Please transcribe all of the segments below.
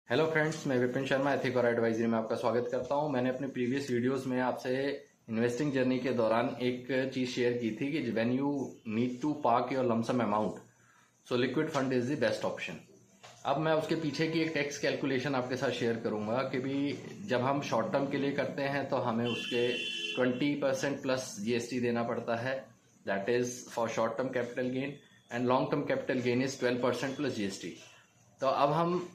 Hello friends, मैं Vipin Sharma ethic और advisory में आपका स्वागत करता हूं। मैंने अपने प्रीवियस वीडियोस में आपसे इन्वेस्टिंग जर्नी के दौरान एक चीज शेयर की थी कि when you need to park your lump sum amount, so liquid fund is the best option. अब मैं उसके पीछे की एक टैक्स कैलकुलेशन आपके साथ शेयर करूंगा कि भी जब हम शॉर्ट टर्म के लिए करते हैं तो हमें उसके 20% प्लस जीएसटी देना पड़ता है, that is for short term capital gain, and long term capital gain is 12% plus GST. तो अब हम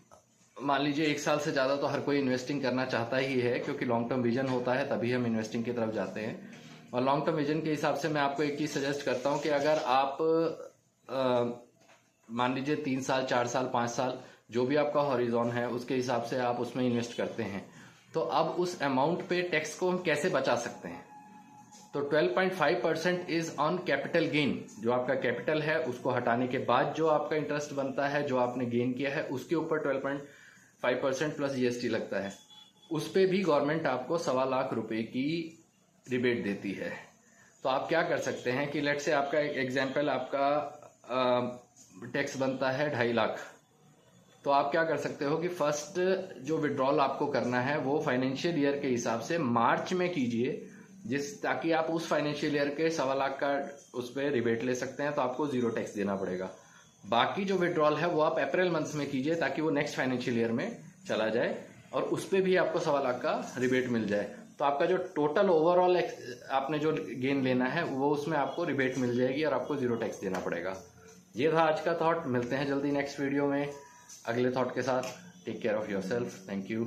मान लीजिए 1 साल से ज़्यादा तो हर कोई इन्वेस्टिंग करना चाहता ही है, क्योंकि लॉन्ग टर्म विजन होता है तभी हम इन्वेस्टिंग की तरफ जाते हैं। और लॉन्ग टर्म विजन के हिसाब से मैं आपको एक चीज़ सजेस्ट करता हूं कि अगर आप मान लीजिए 3 साल, 4 साल, 5 साल जो भी आपका हॉरिजॉन है उसके हिसाब से आप उसमें इन्वेस्ट करते हैं, तो अब उस अमाउंट पे टैक्स को हम कैसे बचा सकते हैं। तो 12.5% इज ऑन कैपिटल गेन। जो आपका कैपिटल है उसको हटाने के बाद जो आपका इंटरेस्ट बनता है, जो आपने गेन किया है, उसके ऊपर 12.5% प्लस जीएसटी लगता है। उस पे भी गवर्नमेंट आपको 1.25 लाख रुपए की रिबेट देती है। तो आप क्या कर सकते हैं कि लेट से आपका एग्जाम्पल, आपका टैक्स बनता है 2.5 लाख। तो आप क्या कर सकते हो कि फर्स्ट जो विड्रॉल आपको करना है वो फाइनेंशियल ईयर के हिसाब से मार्च में कीजिए, ताकि आप उस फाइनेंशियल ईयर के 1.25 लाख का उस पर रिबेट ले सकते हैं, तो आपको 0 टैक्स देना पड़ेगा। बाकी जो विड्रॉल है वो आप अप्रैल मंथ में कीजिए ताकि वो नेक्स्ट फाइनेंशियल ईयर में चला जाए और उस पर भी आपको 1.25 लाख का रिबेट मिल जाए। तो आपका जो टोटल ओवरऑल आपने जो गेन लेना है वो उसमें आपको रिबेट मिल जाएगी और आपको 0 टैक्स देना पड़ेगा। ये था आज का थॉट। मिलते हैं जल्दी नेक्स्ट वीडियो में अगले थॉट के साथ। Take care of yourself. Thank you.